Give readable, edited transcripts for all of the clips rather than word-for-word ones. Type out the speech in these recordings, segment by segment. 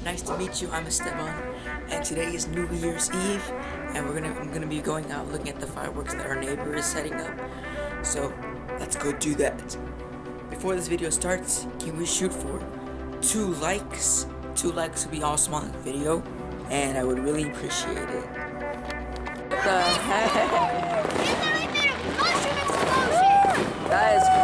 Nice to meet you. I'm Esteban, and today is New Year's Eve, and I'm gonna be going out looking at the fireworks that our neighbor is setting up. So let's go do that. Before this video starts, can we shoot for 2 likes? 2 likes would be awesome on the video, and I would really appreciate it. What the heck? That is cool.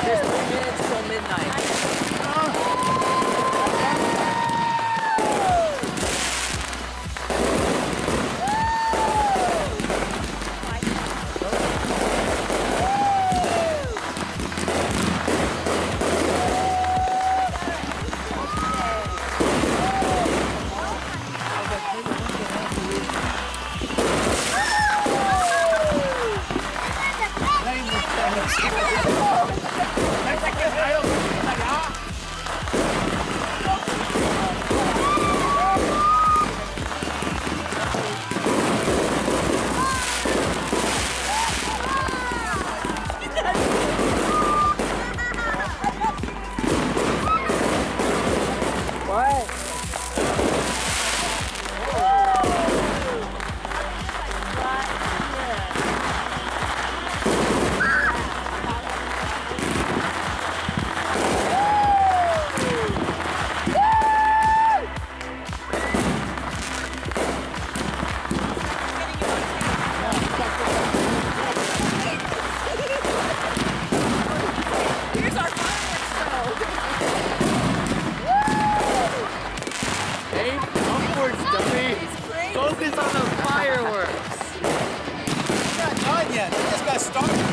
There's 3 minutes till midnight. Focus on the fireworks. It's not done yet. We just got started.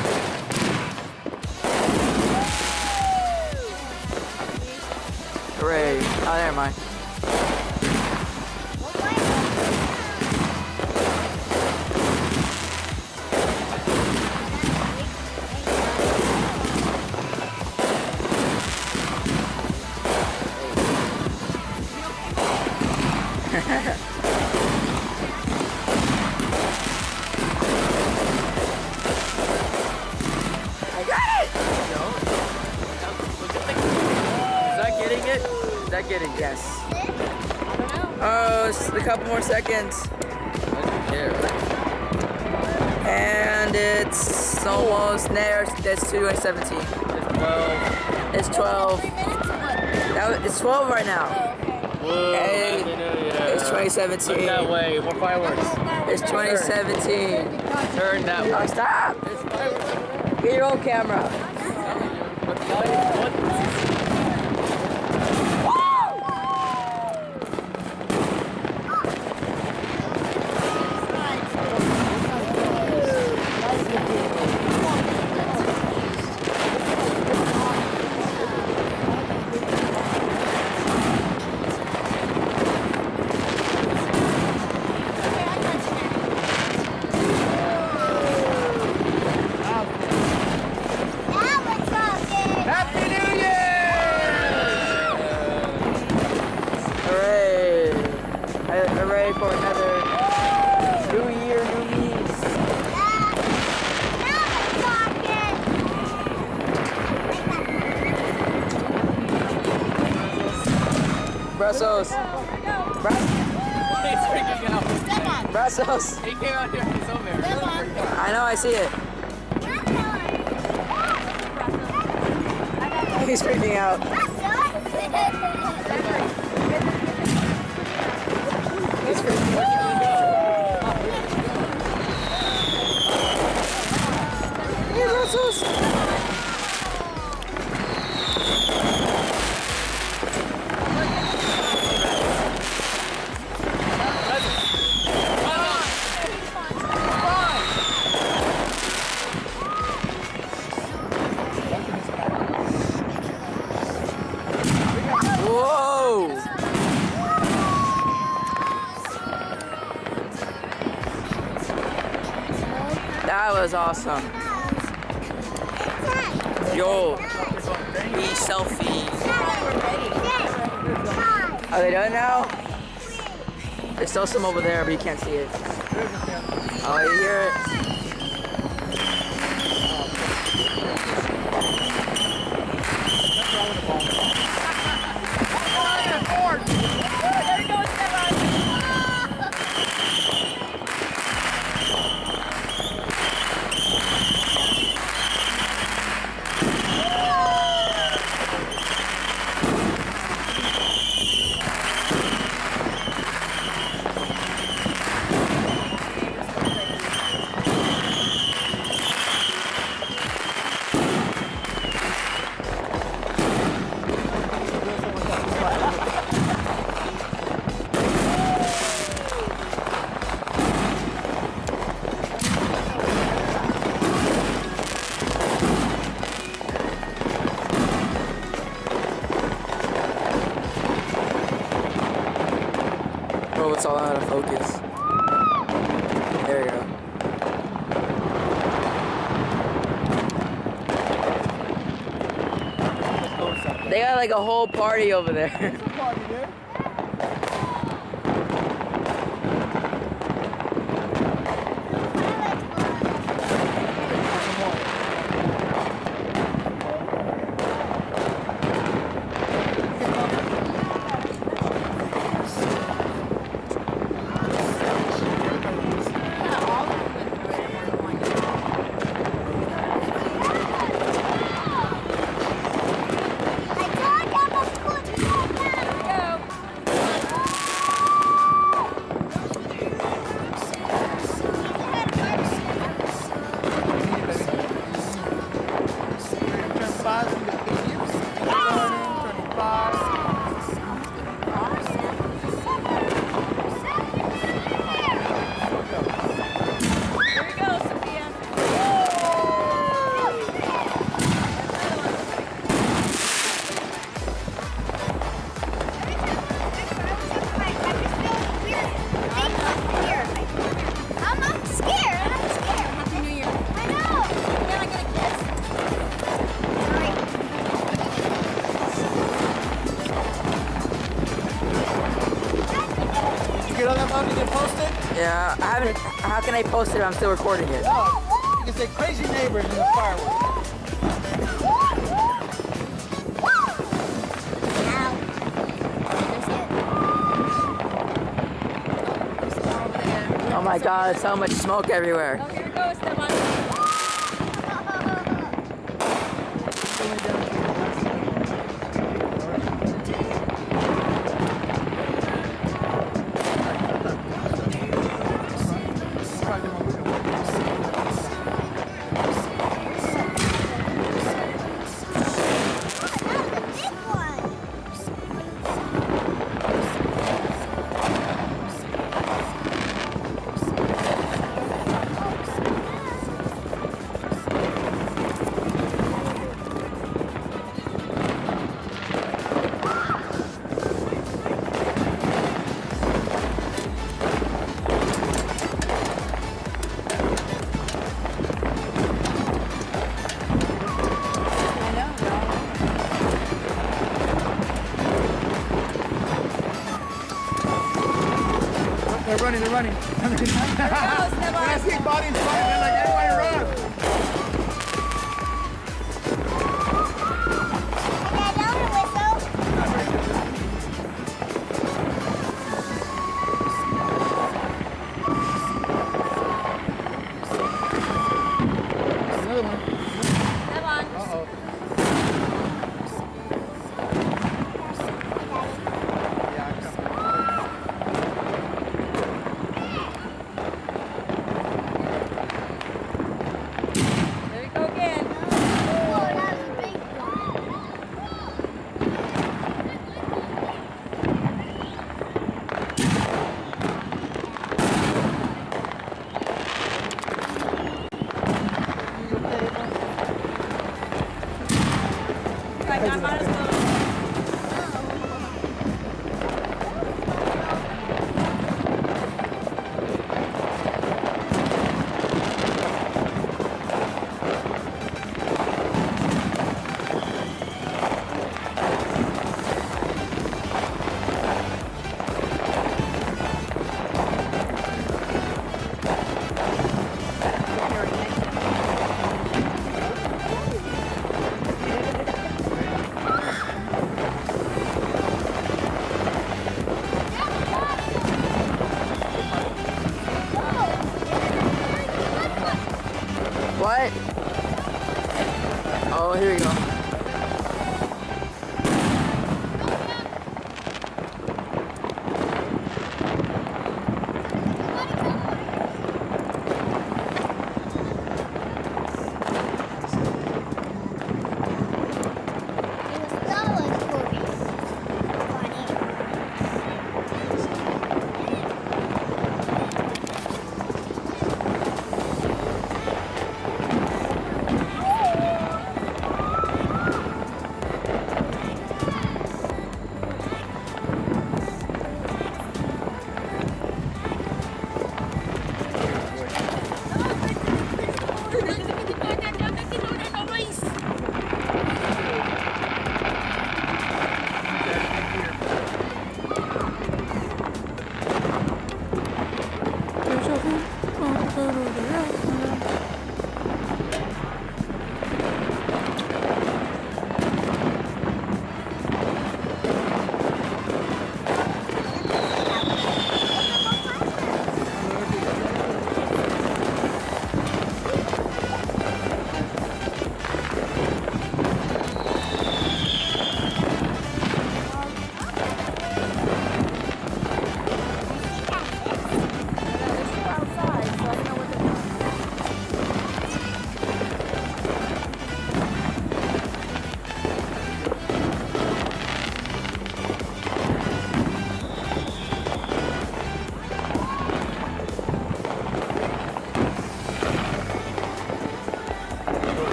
Hooray. Oh, never mind. Is that getting it? Yes. Oh, it's a couple more seconds. And it's almost there. That's 2017. It's 12. It's 12 right now. Whoa, Hey, it's 2017. Look that way. More fireworks. It's 2017. Turn that way. Oh, stop! Get your own camera. Hooray for another New Year, New Me's. Brussels. He's freaking out. Brussels. He came out here. He's over there. I know, I see it. He's freaking out. He's freaking out. Hey, Brussels. Whoa! That was awesome. Yo, peace. selfie. Are they done now? There's still some over there, but you can't see it. Oh, you hear it? Oh, it's all out of focus. There you go. They got like a whole party over there. There's a party there. Get all that money to post it? Yeah, I haven't. How can I post it? I'm still recording it. Oh, you can say crazy neighbors in the fireworks. Oh my God! So much smoke everywhere. Oh, here it goes, Stefan. They're running. When I see bodies running, they're like, everybody run. Another one. Stefan. Uh-oh. Yeah, I'm coming. There we go again. Right, not might as well.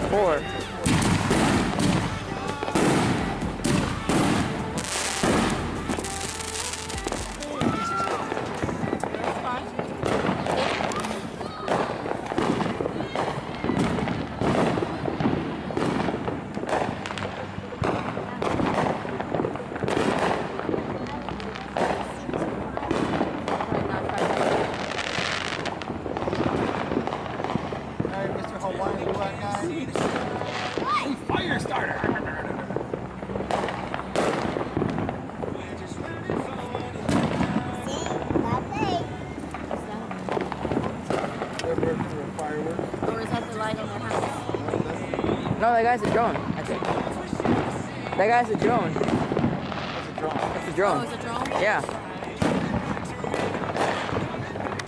got 4. Hey, Mr. Hawaii, you that guy? Fire starter! Fireworks. Or is that the light in their house? No, that guy's a drone, I think. That guy's a drone. That's a drone. That's a Oh, drone. it's a drone? Yeah.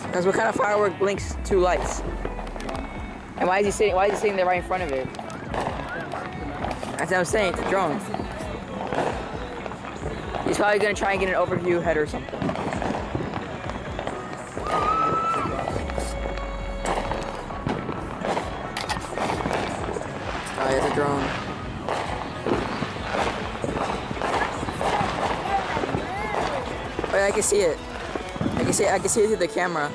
Because what kind of firework blinks 2 lights? And why is he sitting there right in front of it? That's what I'm saying, it's a drone. He's probably gonna try and get an overview head or something. Oh, it's a drone. Oh yeah, I can see it. I can see it through the camera.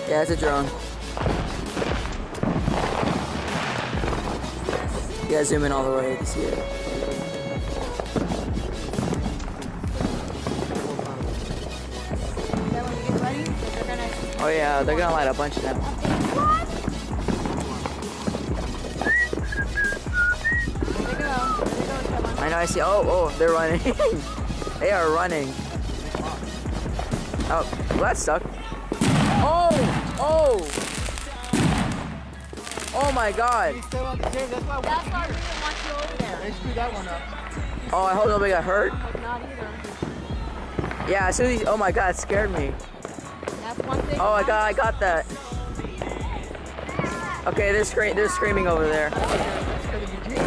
Yeah, it's a drone. You gotta zoom in all the way, you can see it. Then when you get ready, they're gonna... Oh yeah, they're gonna light a bunch of them. There they go, Esteban. I know, I see. Oh, they're running. They are running. Oh, well, that sucked. Oh my god. He's still on the chain, that's why That's why we didn't want you over there. they screwed that one up. Oh, I hope nobody got hurt. Like, not either. Yeah, as soon as oh my god, it scared me. That's one thing. Oh my god, I got that. Okay, they're screaming over there. It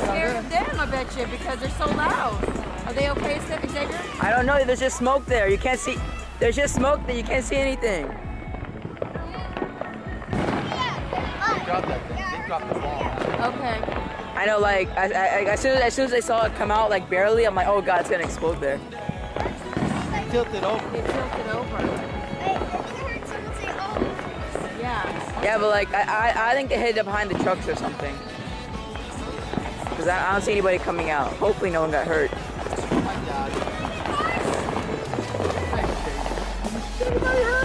scared them, I bet you, because they're so loud. Are they okay, Xavier? I don't know, there's just smoke there. You can't see, there's just smoke there, you can't see anything. They dropped that thing. They dropped the ball. Okay. I know, like, as soon as I saw it come out, like, barely, I'm like, oh god, it's gonna explode there. They tilted over. They tilted over. Yeah. Yeah, but like, I think they hit it behind the trucks or something. Because I don't see anybody coming out. Hopefully no one got hurt.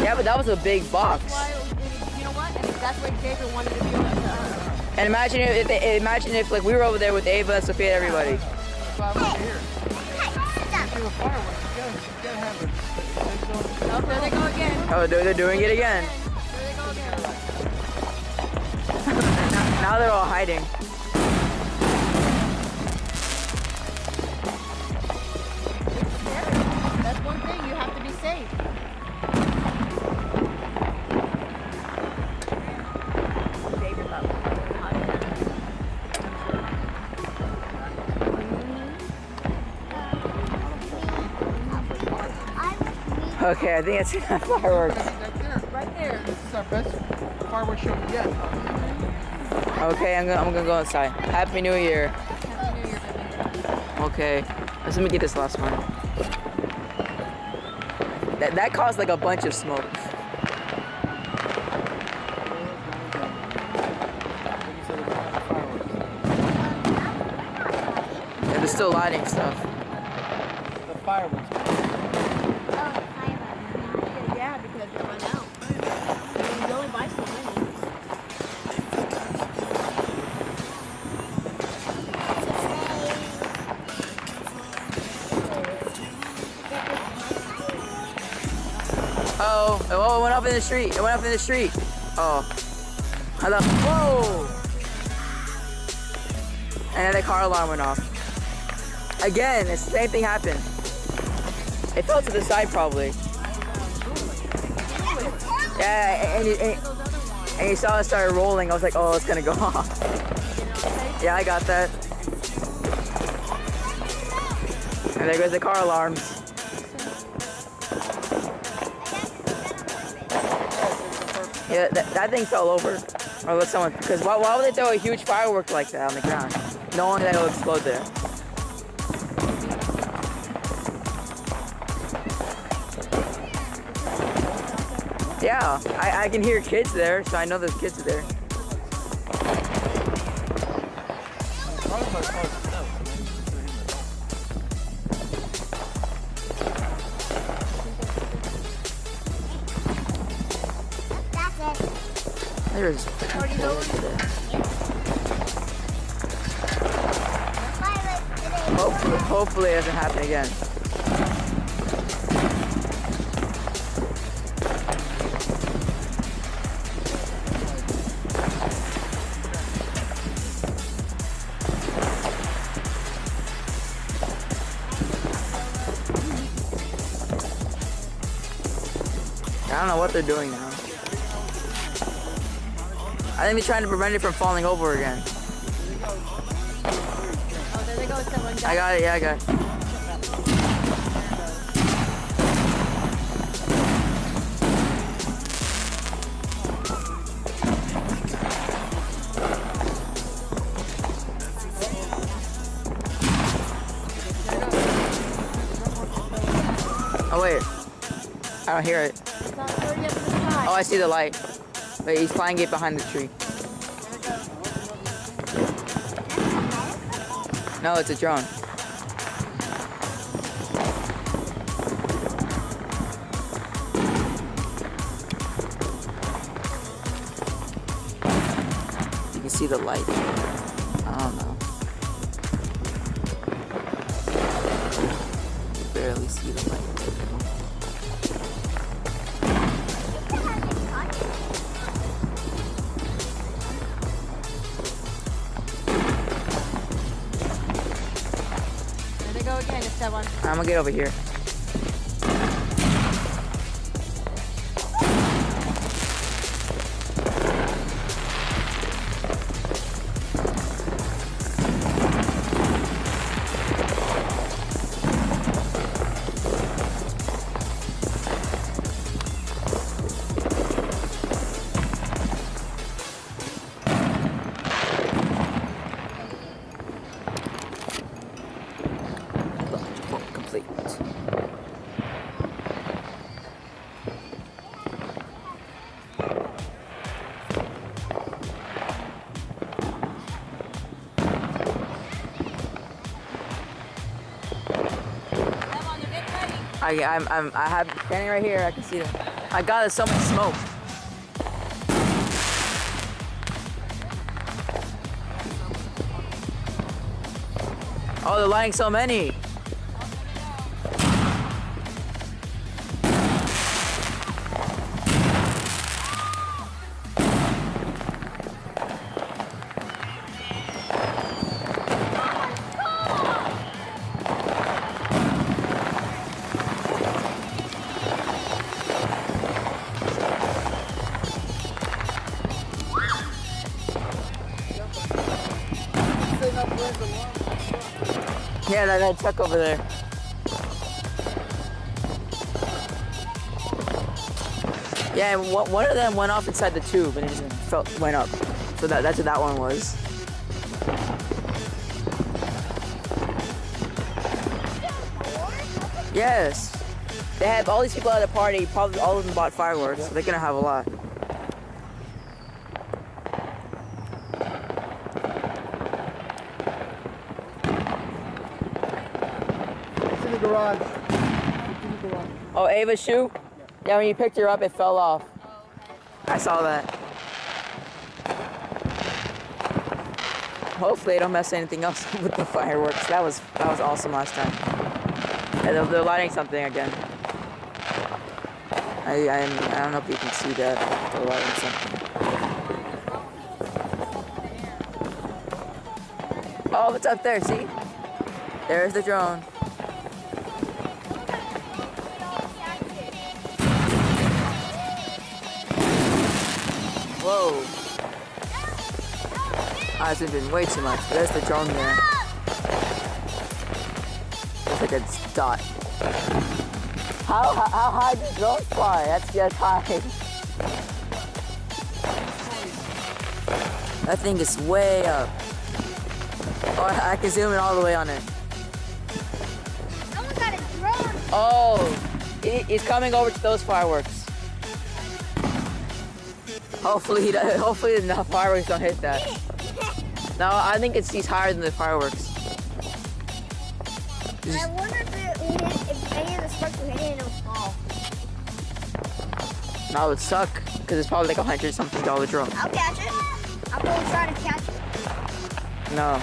Yeah, but that was a big box. Why, you know what? And that's why Xavier wanted to be able to... And imagine if like we were over there with Ava, Sophia, and everybody. That's why I was here. Do a firework. You gotta have it. Oh, there they go again. Oh, they're doing it again. There they go again. Now they're all hiding. It's scary. That's one thing. You have to be safe. Xavier thought we were hot. Okay, I think it's fireworks. That's there. Right there. This is our best fireworks show yet. Okay, I'm gonna go inside. Happy New Year. Happy New Year, baby. Okay, let me get this last one. That caused like a bunch of smoke. Yeah, they're still lighting stuff. The fireworks. Yeah, because they run out. I mean, you only buy so many. Oh, it went up in the street. It went up in the street. Oh. I thought, whoa! And then the car alarm went off. Again, the same thing happened. It fell to the side probably. Yeah, and you saw it started rolling. I was like, oh, it's gonna go off. Yeah, I got that. And there goes the car alarms. Yeah, that thing fell over. Or let someone, because why would they throw a huge firework like that on the ground, knowing that it'll explode there? Yeah, I can hear kids there, so I know there's kids there. There's hopefully it doesn't happen again. I don't know what they're doing now. I think they're trying to prevent it from falling over again. Oh, there they go, someone. I got it, yeah, I got it. Oh wait, I don't hear it. It's not already up in the sky. Oh, I see the light. Wait, he's flying it behind the tree. No, it's a drone. You can see the light. I don't know. You barely see the light. Go again, it's that one. I'm gonna get over here. Complete. I have standing right here. I can see them. My God, there's so much smoke. Oh, they're lighting so many. Yeah, that truck over there. Yeah, and one of them went off inside the tube and it just went up. So that's what that one was. Yes. They have all these people at the party, probably all of them bought fireworks, so they're gonna have a lot. Garage. Oh, Ava's shoe? Yeah, when you picked her up, it fell off. I saw that. Hopefully, they don't mess anything else with the fireworks. That was awesome last time. Yeah, they're lighting something again. I don't know if you can see that. They're lighting something. Oh, it's up there. See? There's the drone. Whoa. That's been way too much. There's the drone there. It's like a dot. How high do drones fly? That's high. That thing is way up. Oh, I can zoom in all the way on it. Someone got a drone. Oh, he's coming over to those fireworks. Hopefully the fireworks don't hit that. No, I think he's higher than the fireworks. I wonder if any of the sparks will hit it and it'll fall. No, it would suck because it's probably like $100-something drone. I'll catch it. I'm going to try to catch it. No.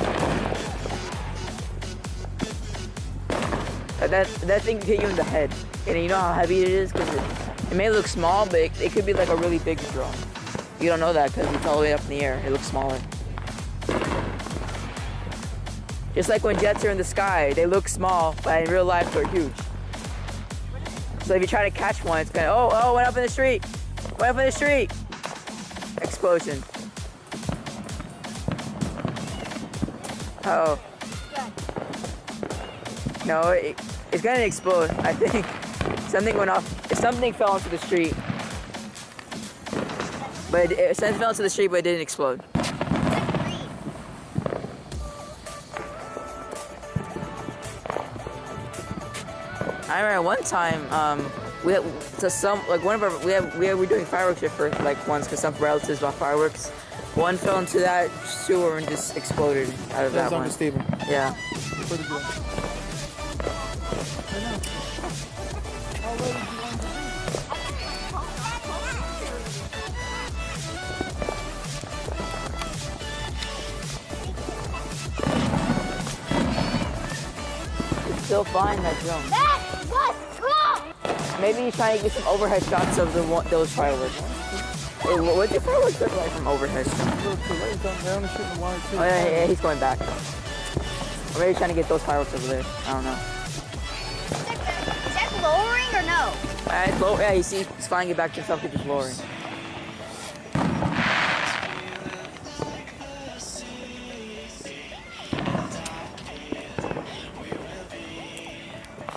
That thing could hit you in the head. And you know how heavy it is? Because it may look small, but it could be like a really big drone. You don't know that because it's all the way up in the air. It looks smaller. Just like when jets are in the sky, they look small, but in real life they're huge. So if you try to catch one, it's gonna, oh, went up in the street. Went up in the street. Explosion. Oh. No, it's gonna explode, I think. Something went off. Something fell into the street. But something fell into the street, but it didn't explode. I remember one time, we had we were doing fireworks here for like once because some relatives bought fireworks. One fell into that sewer and just exploded out of that one. Steven. Yeah. It's still flying that drone. That was cool! Maybe he's trying to get some overhead shots of those fireworks. Wait, what's your fireworks look like from overhead? Oh yeah, he's going back. Or maybe he's trying to get those fireworks over there. I don't know. Is that lowering or no? It's low. Yeah, he's flying it back to himself, just lowering.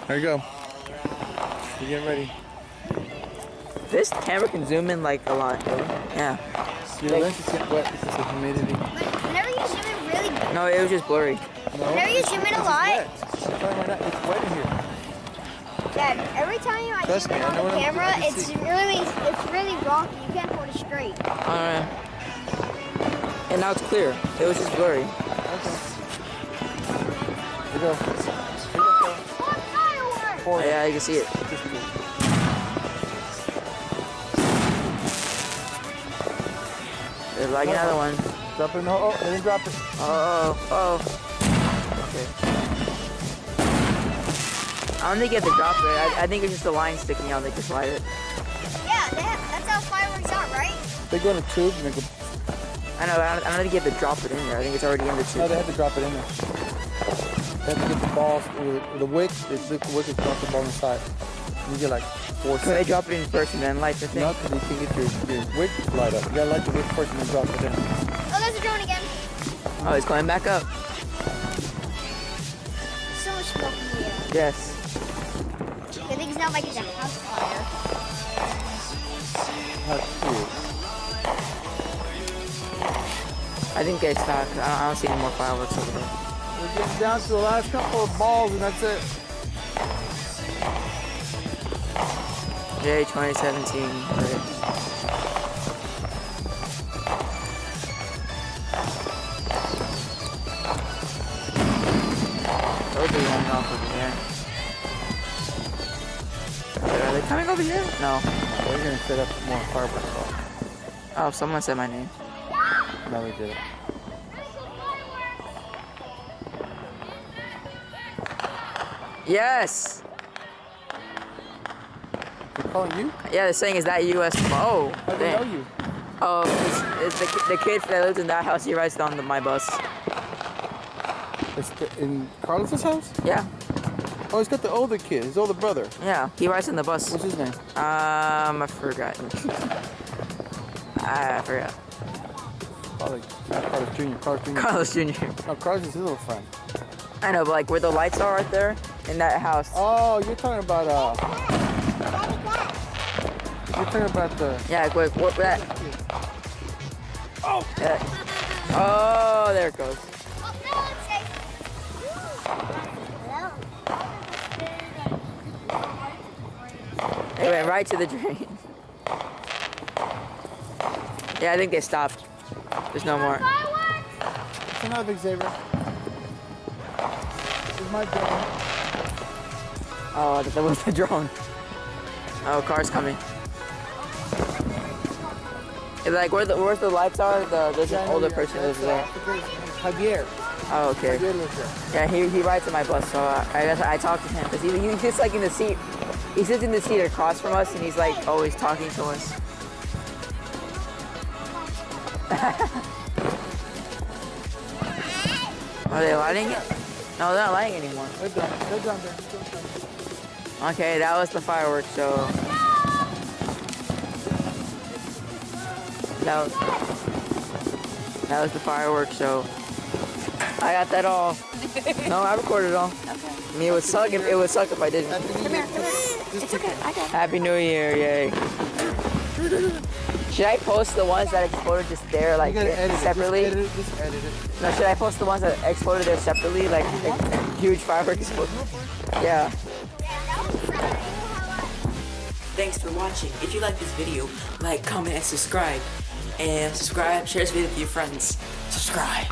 There you go. You're getting ready. This camera can zoom in like a lot. Yeah. Your lens is getting wet because of humidity. Whenever you zoom in really, No, it was just blurry. No, whenever you zoom in a lot, it's wet in here. Dad, every time I Trust zoom in me, I on know the what I'm camera, doing. I can it's see. really rocky. You can't hold it straight. Alright. And now it's clear. It was just blurry. Okay. Here you go. Fireworks! Yeah, you can see it. There's like another one. Drop it. No, oh, they didn't drop it. Oh. Okay. I don't think you have to drop it. I think it's just the line sticking out. They just slide it. Yeah, that's how fireworks are, right? They go in a tube and they go. I know. I don't think you have to drop it in there. I think it's already in the tube. No, they have to drop it in there. They have to get the balls, the wick, the wick is drop the ball inside. You get like 4 Can they seconds. drop it in first and then light the thing? No, because you can get your wick light up. You gotta light the wick first and then drop it in. Oh, there's a drone again. Oh, it's going back up. So much smoke in the air. Yes. I think it's not like it's a house fire. That's cute. I think they stopped. I don't see any more fireworks over there. We're getting down to the last couple of balls and that's it. Yay, 2017. Right. Those are running off over there. Are they coming over here? No. We're gonna set up more fireworks. Oh, someone said my name. No, we did it. Yes! They're calling you? Yeah, they're saying, is that US? Oh, How do they know dang. you? Oh, it's the kid that lives in that house. He rides on my bus. It's in Carlos's house? Yeah, Oh, he's got the older kid, his older brother. yeah. He rides on the bus. What's his name? I forgot. I forgot. Carlos Jr. Carlos Jr. Carlos Jr. No, Carlos is his little friend. I know, but like where the lights are right there in that house. Oh, you're talking about you're talking about the. Yeah, quick, what that? Oh. Yeah. there it goes. It went right to the drain. Yeah, I think they stopped. There's no more. It's another big saver. This is my drone. Oh, that was the drone. Oh, car's coming. It's like where's the lights are? There's an older person that lives there. Javier. Oh, okay. Javier lives there. Yeah, he rides on my bus, so I guess I talked to him because he sits like in the seat. He sits in the seat across from us, and he's like always talking to us. Are they lighting it? No, they're not lighting anymore. They're done. They're done. Okay, that was the fireworks show. That was the fireworks show. I got that all. No, I recorded it all. Okay. I mean, it would suck if I didn't. Come here. It's okay. I got it. Happy New Year, yay. Should I post the ones that exploded just there, like separately? Just edit it. No, should I post the ones that exploded there separately, like huge fireworks explosion? Yeah. Thanks for watching. If you like this video, like, comment, and subscribe. And share this video with your friends. Subscribe.